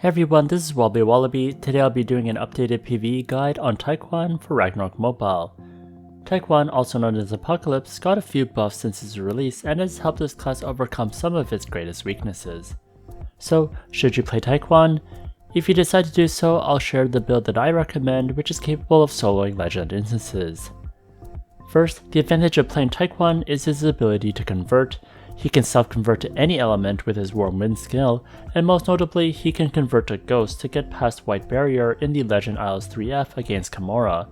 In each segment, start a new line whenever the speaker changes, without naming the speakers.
Hey everyone, this is WobblyWallaby. Today I'll be doing an updated PvE guide on Taekwon for Ragnarok Mobile. Taekwon, also known as Apocalypse, got a few buffs since its release and has helped this class overcome some of its greatest weaknesses. So, should you play Taekwon? If you decide to do so, I'll share the build that I recommend, which is capable of soloing legend instances. First, the advantage of playing Taekwon is his ability to convert. He can self-convert to any element with his Warm Wind skill, and most notably, he can convert to Ghost to get past White Barrier in the Legend Isles 3F against Kimura.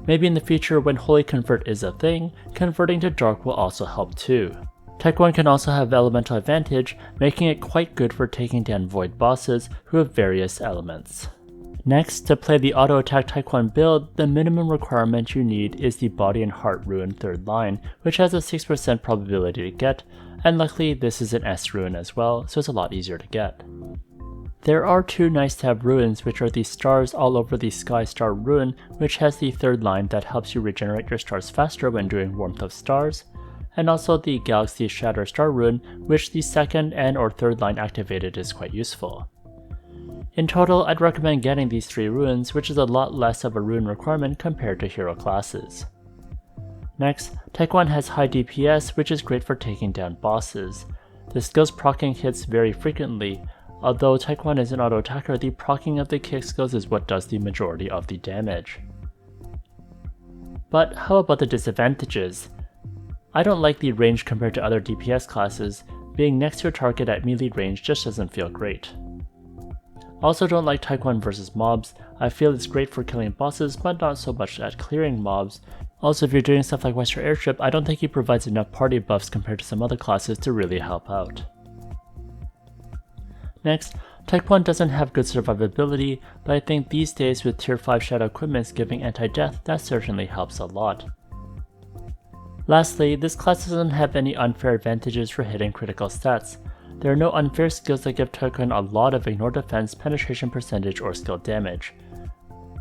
Maybe in the future when Holy Convert is a thing, converting to Dark will also help too. Taekwon can also have Elemental Advantage, making it quite good for taking down Void bosses who have various elements. Next, to play the auto-attack Taekwon build, the minimum requirement you need is the Body and Heart rune 3rd line, which has a 6% probability to get, and luckily this is an S rune as well, so it's a lot easier to get. There are two nice to have runes, which are the Stars All Over the Sky Star rune, which has the 3rd line that helps you regenerate your stars faster when doing Warmth of Stars, and also the Galaxy Shatter Star rune, which the 2nd and or 3rd line activated is quite useful. In total, I'd recommend getting these 3 runes, which is a lot less of a rune requirement compared to hero classes. Next, Taekwon has high DPS, which is great for taking down bosses. The skill's proccing hits very frequently. Although Taekwon is an auto-attacker, the proccing of the kick skills is what does the majority of the damage. But how about the disadvantages? I don't like the range compared to other DPS classes. Being next to a target at melee range just doesn't feel great. Also don't like Taekwon versus mobs. I feel it's great for killing bosses, but not so much at clearing mobs. Also, if you're doing stuff like Western Airship, I don't think he provides enough party buffs compared to some other classes to really help out. Next, Taekwon doesn't have good survivability, but I think these days with tier 5 shadow equipments giving anti-death, that certainly helps a lot. Lastly, this class doesn't have any unfair advantages for hitting critical stats. There are no unfair skills that give Taekwon a lot of ignore defense, penetration percentage, or skill damage.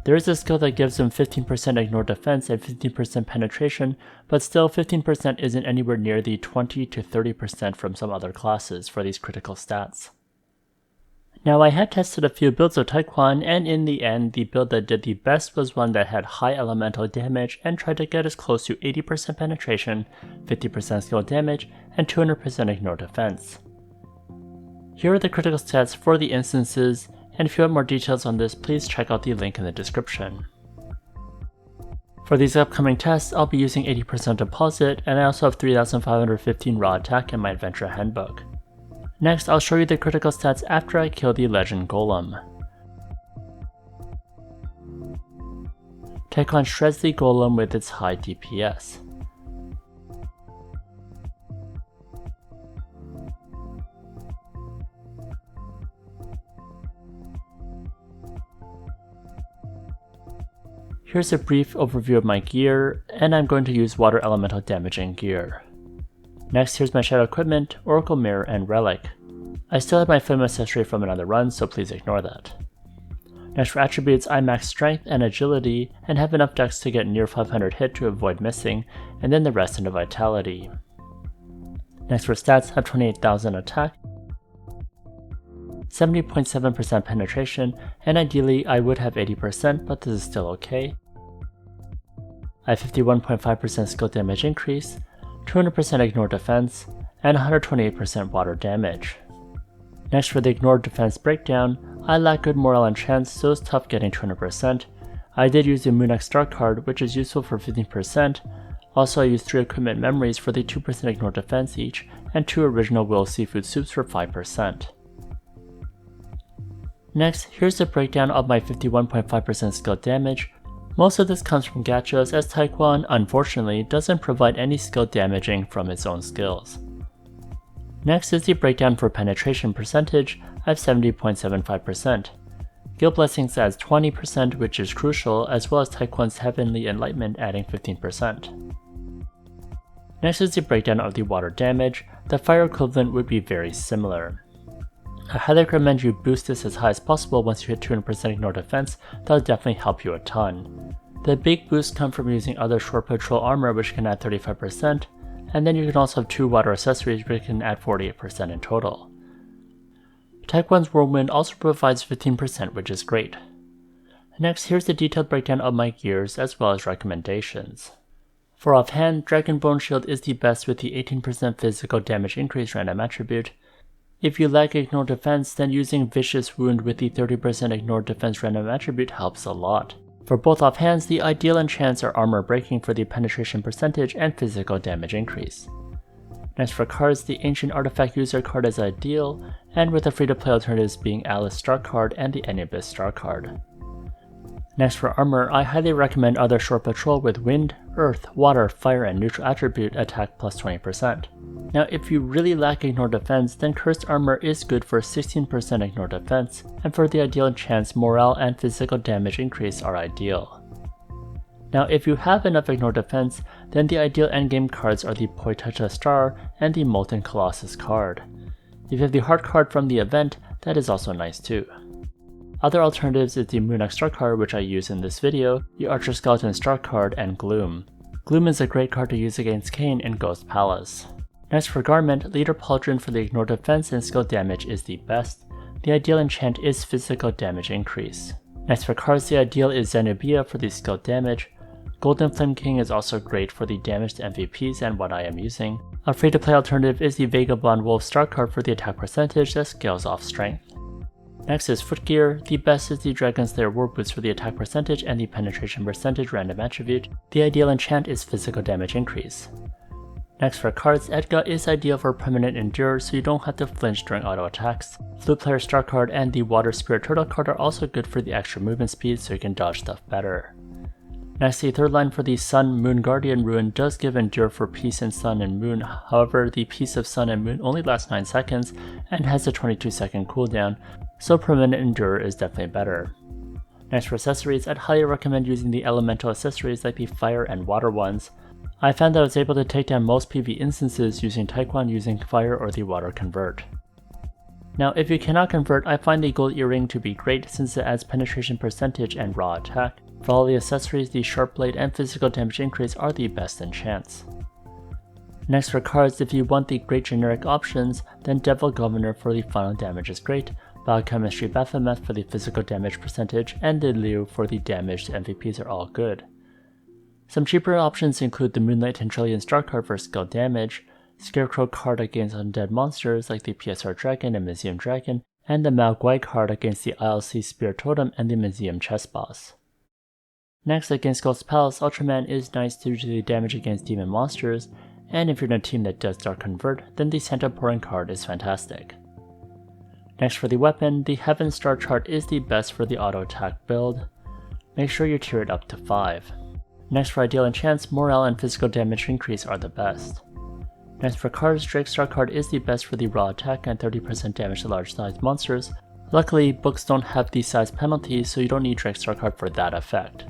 There is a skill that gives him 15% ignore defense and 15% penetration, but still 15% isn't anywhere near the 20 to 30% from some other classes for these critical stats. Now I had tested a few builds of Taekwon, and in the end the build that did the best was one that had high elemental damage and tried to get as close to 80% penetration, 50% skill damage, and 200% ignore defense. Here are the critical stats for the instances, and if you want more details on this, please check out the link in the description. For these upcoming tests, I'll be using 80% deposit, and I also have 3515 raw attack in my adventure handbook. Next, I'll show you the critical stats after I kill the legend Golem. Taekwon shreds the Golem with its high DPS. Here's a brief overview of my gear, and I'm going to use water elemental damaging gear. Next, here's my shadow equipment, Oracle Mirror, and Relic. I still have my Flame accessory from another run, so please ignore that. Next for attributes, I max strength and agility, and have enough dex to get near 500 hit to avoid missing, and then the rest into vitality. Next for stats, I have 28,000 attack, 70.7% penetration, and ideally I would have 80%, but this is still okay. I have 51.5% skill damage increase, 200% ignore defense, and 128% water damage. Next for the ignore defense breakdown, I lack good morale and chance, so it's tough getting 200%. I did use the Moonex Star card, which is useful for 15%. Also I used 3 equipment memories for the 2% ignore defense each, and 2 original Will Seafood Soups for 5%. Next, here's the breakdown of my 51.5% skill damage. Most of this comes from gachas, as Taekwon, unfortunately, doesn't provide any skill damaging from its own skills. Next is the breakdown for penetration percentage. I have 70.75%. Guild Blessings adds 20%, which is crucial, as well as Taekwon's Heavenly Enlightenment adding 15%. Next is the breakdown of the water damage. The fire equivalent would be very similar. I highly recommend you boost this as high as possible once you hit 200% ignore defense. That'll definitely help you a ton. The big boosts come from using other short patrol armor, which can add 35%, and then you can also have 2 water accessories which can add 48% in total. Taekwon's Whirlwind also provides 15%, which is great. Next, here's the detailed breakdown of my gears as well as recommendations. For offhand, Dragon Bone Shield is the best with the 18% physical damage increase random attribute. If you lack Ignore Defense, then using Vicious Wound with the 30% Ignore Defense random attribute helps a lot. For both offhands, the ideal enchants are Armor Breaking for the penetration percentage and physical damage increase. Next for cards, the Ancient Artifact User card is ideal, and with the free-to-play alternatives being Alice Star card and the Anubis Star card. Next for armor, I highly recommend other Short Patrol with Wind, Earth, Water, Fire, and Neutral Attribute attack plus 20%. Now if you really lack Ignore Defense, then Cursed Armor is good for 16% Ignore Defense, and for the ideal enchants, Morale and Physical Damage increase are ideal. Now if you have enough Ignore Defense, then the ideal endgame cards are the Poitacha Star and the Molten Colossus card. If you have the Heart card from the event, that is also nice too. Other alternatives is the Moonak Star card, which I use in this video, the Archer Skeleton Star card, and Gloom. Gloom is a great card to use against Kain in Ghost Palace. Next for Garment, Leader Pauldron for the Ignore Defense and skill damage is the best. The ideal enchant is Physical Damage Increase. Next for cards, the ideal is Zenobia for the skill damage. Golden Flame King is also great for the damage to MVPs and what I am using. A free-to-play alternative is the Vagabond Wolf Star card for the attack percentage that scales off strength. Next is Footgear. The best is the Dragon Slayer War Boots for the attack percentage and the penetration percentage random attribute. The ideal enchant is Physical Damage Increase. Next for cards, Edga is ideal for permanent endure so you don't have to flinch during auto attacks. Flute Player Star card and the Water Spirit Turtle card are also good for the extra movement speed so you can dodge stuff better. Next, the third line for the Sun Moon Guardian rune does give endure for Peace and Sun and Moon, however the Peace of Sun and Moon only lasts 9 seconds and has a 22-second cooldown, so permanent endure is definitely better. Next for accessories, I'd highly recommend using the elemental accessories like the fire and water ones. I found that I was able to take down most PvE instances using Taekwon using fire or the water convert. Now if you cannot convert, I find the gold earring to be great since it adds penetration percentage and raw attack. For all the accessories, the Sharp Blade and Physical Damage Increase are the best enchants. Next for cards, if you want the great generic options, then Devil Governor for the final damage is great, Biochemistry Baphomet for the physical damage percentage, and the Liu for the damage to MVPs are all good. Some cheaper options include the Moonlight Tentrillion Star card for skill damage, Scarecrow card against undead monsters like the PSR Dragon and Museum Dragon, and the Mao Guai card against the ILC Spirit Totem and the Museum Chess Boss. Next, against Ghost Palace, Ultraman is nice due to the damage against demon monsters, and if you're in a team that does Dark Convert, then the Santa Pouring card is fantastic. Next for the weapon, the Heaven Star chart is the best for the auto attack build. Make sure you tier it up to 5. Next for ideal enchants, Morale and Physical Damage Increase are the best. Next for cards, Drake Star card is the best for the raw attack and 30% damage to large sized monsters. Luckily, books don't have the size penalty, so you don't need Drake Star card for that effect.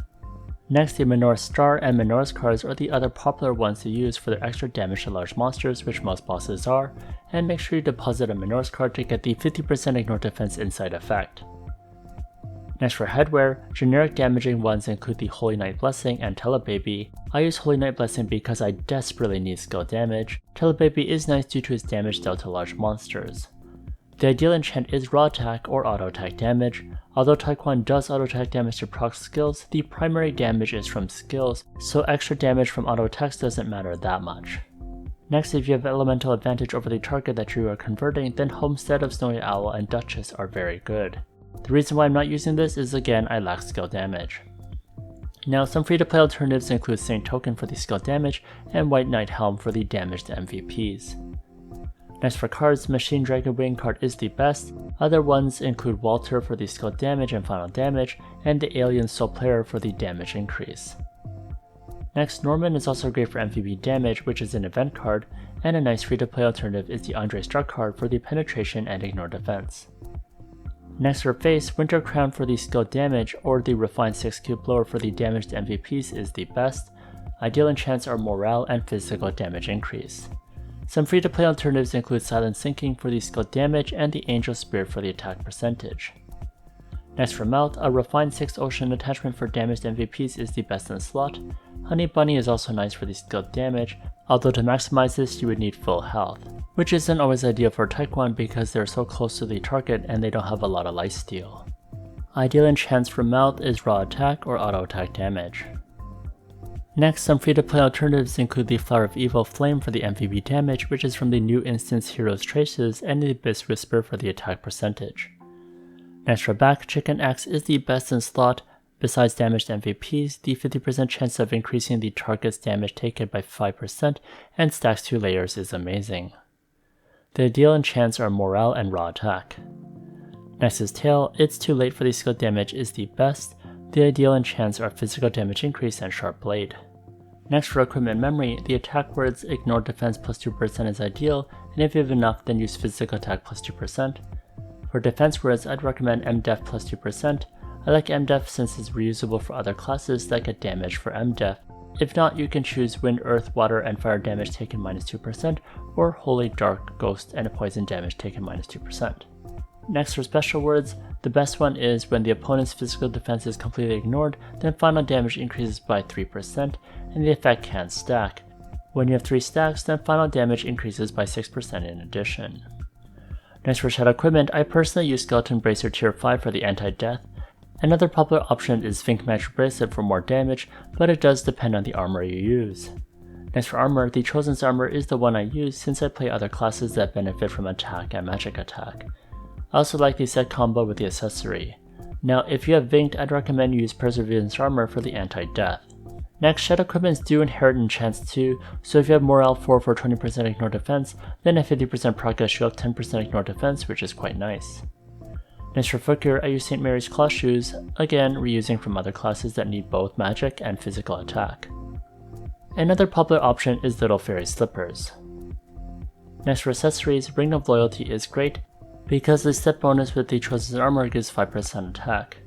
Next, the Menorah Star and Menorah's cards are the other popular ones to use for their extra damage to large monsters, which most bosses are, and make sure you deposit a Menorah's card to get the 50% Ignore Defense Insight effect. Next for headwear, generic damaging ones include the Holy Night Blessing and Telebaby. I use Holy Night Blessing because I desperately need skill damage. Telebaby is nice due to its damage dealt to large monsters. The ideal enchant is raw attack or auto attack damage. Although Taekwon does auto attack damage to proc skills, the primary damage is from skills, so extra damage from auto attacks doesn't matter that much. Next, if you have elemental advantage over the target that you are converting, then Homestead of Snowy Owl and Duchess are very good. The reason why I'm not using this is again I lack skill damage. Now some free to play alternatives include Saint Token for the skill damage and White Knight Helm for the damage to MVPs. Next for cards, Machine Dragon Wing card is the best. Other ones include Walter for the skill damage and final damage, and the Alien Soul Player for the damage increase. Next, Norman is also great for MVP damage, which is an event card, and a nice free to play alternative is the Andre Stark card for the penetration and ignore defense. Next for face, Winter Crown for the skill damage or the Refined 6 Cube Blower for the damage to MVPs is the best. Ideal enchants are Morale and Physical Damage Increase. Some free to play alternatives include Silent Sinking for the skill damage and the Angel Spirit for the attack percentage. Next for mouth, a Refined 6 Ocean attachment for damage to MVPs is the best in the slot. Honey Bunny is also nice for the skill damage, although to maximize this you would need full health. which isn't always ideal for Taekwon because they're so close to the target and they don't have a lot of lifesteal. Ideal enchants for mouth is raw attack or auto attack damage. Next, some free-to-play alternatives include the Flower of Evil Flame for the MVP damage, which is from the new instance Hero's Traces, and the Abyss Whisper for the attack percentage. Next for back, Chicken Axe is the best in slot. Besides damaged MVPs, the 50% chance of increasing the target's damage taken by 5% and stacks 2 layers is amazing. The ideal enchants are Morale and Raw Attack. Next is Tail. It's too late for the skill damage is the best. The ideal enchants are Physical Damage Increase and Sharp Blade. Next for equipment memory, the attack words Ignore Defense plus 2% is ideal, and if you have enough then use Physical Attack plus 2%. For defense words, I'd recommend MDef plus 2%. I like MDef since it's reusable for other classes that get damage for MDef. If not, you can choose Wind, Earth, Water, and Fire damage taken minus 2%, or Holy, Dark, Ghost, and Poison damage taken minus 2%. Next for special words, the best one is when the opponent's physical defense is completely ignored, then final damage increases by 3%, and the effect can stack. When you have 3 stacks, then final damage increases by 6% in addition. Next for Shadow Equipment, I personally use Skeleton Bracer Tier 5 for the anti-death. Another popular option is Fink Magic Bracelet for more damage, but it does depend on the armor you use. Next for armor, the Chosen's armor is the one I use since I play other classes that benefit from attack and magic attack. I also like the set combo with the accessory. Now if you have Vinked, I'd recommend you use Perseverance armor for the anti-death. Next, Shadow Equipments do inherit enchants too, so if you have Morale 4 for 20% ignore defense, then at 50% progress you have 10% ignore defense, which is quite nice. Next for footgear, I use St. Mary's Claw Shoes, again reusing from other classes that need both magic and physical attack. Another popular option is Little Fairy Slippers. Next for accessories, Ring of Loyalty is great, because the step bonus with the Chosen's armor gives 5% attack.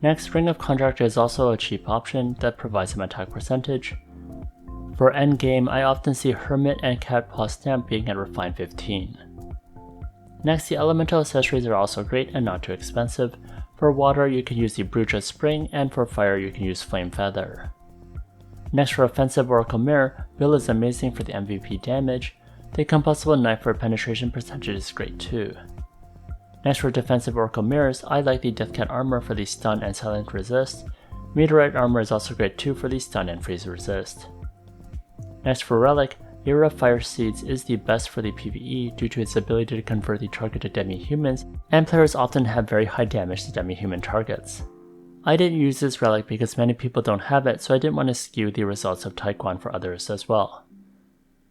Next, Ring of Contractor is also a cheap option that provides some attack percentage. For endgame, I often see Hermit and Cat Paw Stamp being at Refine 15. Next, the elemental accessories are also great and not too expensive. For water, you can use the Bruja Spring, and for fire, you can use Flame Feather. Next, for offensive Oracle Mirror, Bill is amazing for the MVP damage. The Combustible Knife for penetration percentage is great too. Next for defensive Oracle Mirrors, I like the Deathcat armor for the stun and silent resist. Meteorite armor is also great too for the stun and freeze resist. Next for Relic, Era Fire Seeds is the best for the PvE due to its ability to convert the target to demi-humans, and players often have very high damage to demi-human targets. I didn't use this relic because many people don't have it, so I didn't want to skew the results of Taekwon for others as well.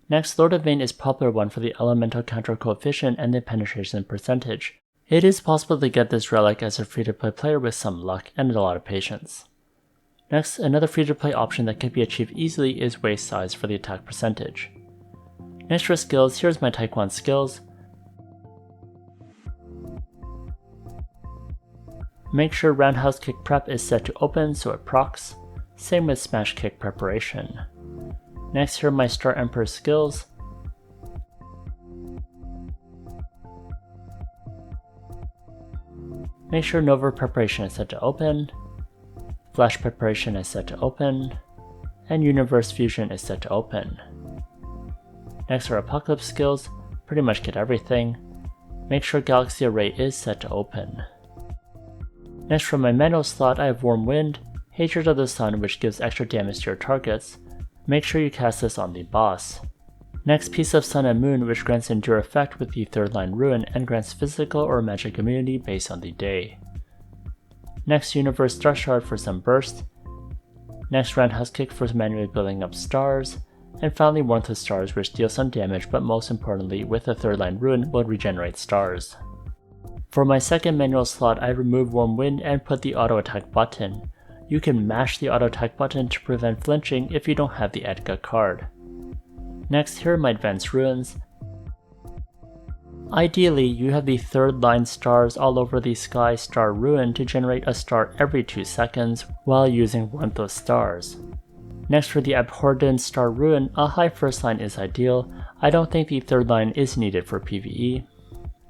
Next, Lord of Vein is a popular one for the elemental counter coefficient and the penetration percentage. It is possible to get this relic as a free-to-play player with some luck and a lot of patience. Next, another free-to-play option that can be achieved easily is waist size for the attack percentage. Next for skills, here's my Taekwon skills. Make sure Roundhouse Kick Prep is set to open so it procs. Same with Smash Kick Preparation. Next, here are my Star Emperor skills. Make sure Nova Preparation is set to open, Flash Preparation is set to open, and Universe Fusion is set to open. Next are Apocalypse skills, pretty much get everything. Make sure Galaxy Array is set to open. Next for my manual slot, I have Warm Wind, Hatred of the Sun, which gives extra damage to your targets. Make sure you cast this on the boss. Next, Piece of Sun and Moon, which grants Endure effect with the 3rd line Ruin and grants physical or magic immunity based on the day. Next, Universe Star Shard for some burst. Next, Roundhouse Kick for manually building up stars. And finally, Warmth of Stars, which deals some damage, but most importantly, with the 3rd line Ruin, will regenerate stars. For my second manual slot, I remove Warm Wind and put the auto attack button. You can mash the auto attack button to prevent flinching if you don't have the Edga card. Next, here are my advanced runes. Ideally, you have the 3rd line stars all over the Sky Star Rune to generate a star every 2 seconds while using Warmth of Stars. Next, for the Abhorrent Star Rune, a high 1st line is ideal. I don't think the 3rd line is needed for PvE.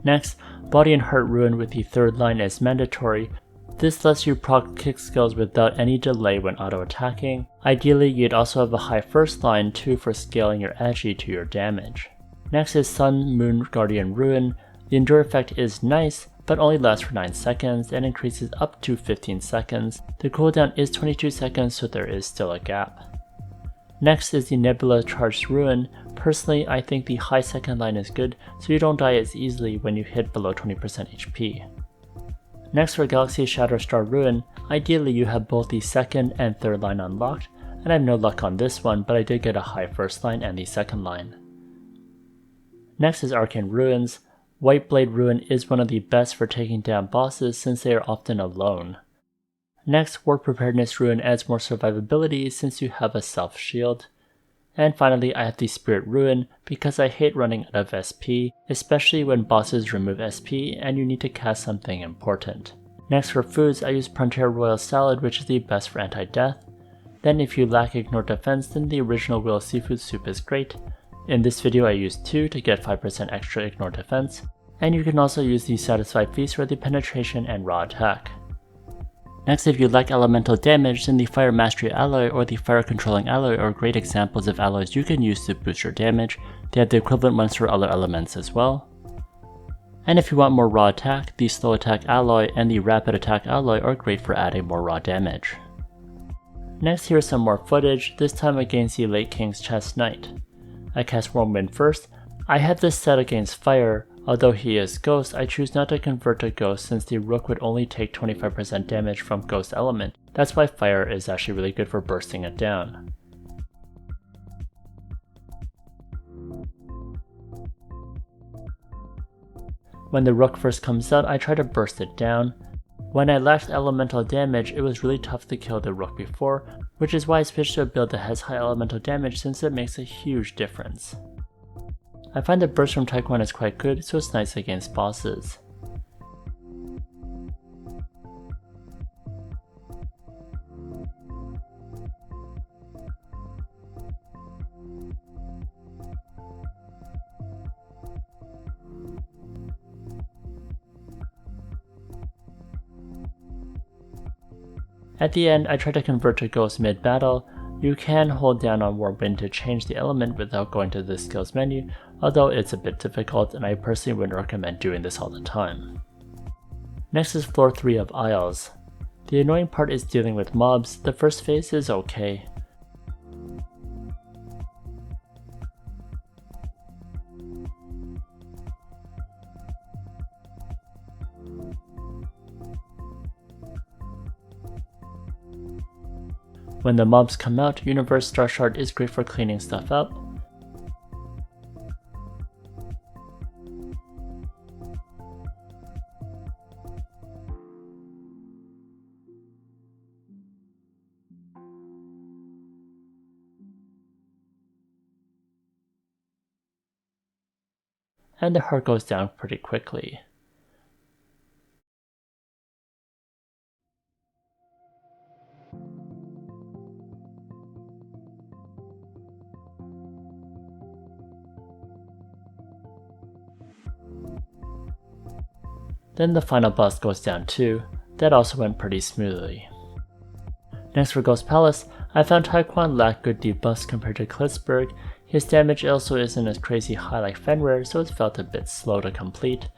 Next, Body and Heart Rune with the 3rd line is mandatory. This lets you proc kick skills without any delay when auto-attacking. Ideally, you'd also have a high 1st line too for scaling your agi to your damage. Next is Sun Moon Guardian Rune. The Endure effect is nice, but only lasts for 9 seconds and increases up to 15 seconds. The cooldown is 22 seconds, so there is still a gap. Next is the Nebula Charged Rune. Personally, I think the high second line is good, so you don't die as easily when you hit below 20% HP. Next for Galaxy Shadow Star Rune, ideally you have both the second and third line unlocked, and I have no luck on this one, but I did get a high first line and the second line. Next is Arcane Runes. White Blade Rune is one of the best for taking down bosses since they are often alone. Next, War Preparedness Rune adds more survivability since you have a self shield. And finally, I have the Spirit Rune because I hate running out of SP, especially when bosses remove SP and you need to cast something important. Next for foods, I use Frontier Royal Salad, which is the best for anti-death. Then if you lack Ignore Defense, then the original Wheel Seafood Soup is great. In this video I used 2 to get 5% extra Ignore Defense, and you can also use the Satisfied Feast for the penetration and raw attack. Next, if you lack elemental damage, then the Fire Mastery Alloy or the Fire Controlling Alloy are great examples of alloys you can use to boost your damage. They have the equivalent ones for other elements as well. And if you want more raw attack, the Slow Attack Alloy and the Rapid Attack Alloy are great for adding more raw damage. Next, here's some more footage, this time against the Late King's Chest Knight. I cast Whirlwind first. I have this set against fire. Although he is Ghost, I choose not to convert to Ghost since the Rook would only take 25% damage from Ghost element. That's why fire is actually really good for bursting it down. When the Rook first comes out, I try to burst it down. When I lacked elemental damage, it was really tough to kill the Rook before, which is why I switched to a build that has high elemental damage since it makes a huge difference. I find the burst from Taekwon is quite good, so it's nice against bosses. At the end, I try to convert to Ghost mid-battle. You can hold down on Whirlwind to change the element without going to the skills menu, although it's a bit difficult and I personally wouldn't recommend doing this all the time. Next is floor 3 of Isles. The annoying part is dealing with mobs. The first phase is okay. When the mobs come out, Universe Star Shard is great for cleaning stuff up. And the heart goes down pretty quickly. Then the final boss goes down too. That also went pretty smoothly. Next for Ghost Palace, I found Taekwon lacked good debuffs compared to Klitzberg. His damage also isn't as crazy high like Fenrir, so it felt a bit slow to complete.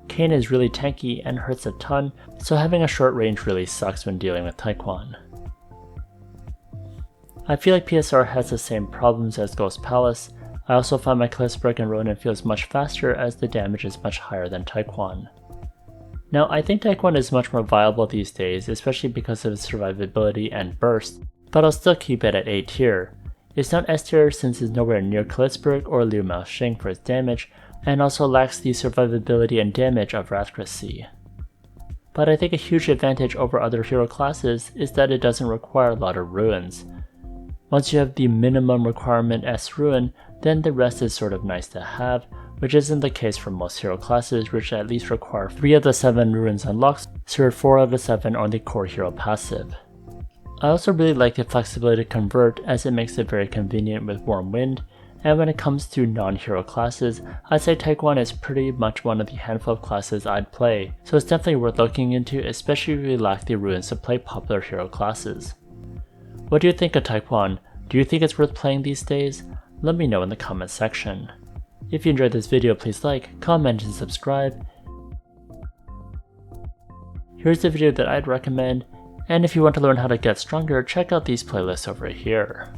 Kain is really tanky and hurts a ton, so having a short range really sucks when dealing with Taekwon. I feel like PSR has the same problems as Ghost Palace. I also find my Klitzberg and Ronin feels much faster as the damage is much higher than Taekwon. Now, I think Taekwon is much more viable these days, especially because of its survivability and burst, but I'll still keep it at A tier. It's not S tier since it's nowhere near Klitzberg or Liu Mao Xing for its damage, and also lacks the survivability and damage of Wrathcracy. But I think a huge advantage over other hero classes is that it doesn't require a lot of runes. Once you have the minimum requirement S rune, then the rest is sort of nice to have, which isn't the case for most hero classes, which at least require 3 of the 7 runes unlocked, so 4 out of the 7 are the core hero passive. I also really like the flexibility to convert as it makes it very convenient with Warm Wind, and when it comes to non-hero classes, I'd say Taekwon is pretty much one of the handful of classes I'd play, so it's definitely worth looking into, especially if you lack the runes to play popular hero classes. What do you think of Taekwon? Do you think it's worth playing these days? Let me know in the comment section. If you enjoyed this video, please like, comment, and subscribe. Here's the video that I'd recommend, and if you want to learn how to get stronger, check out these playlists over here.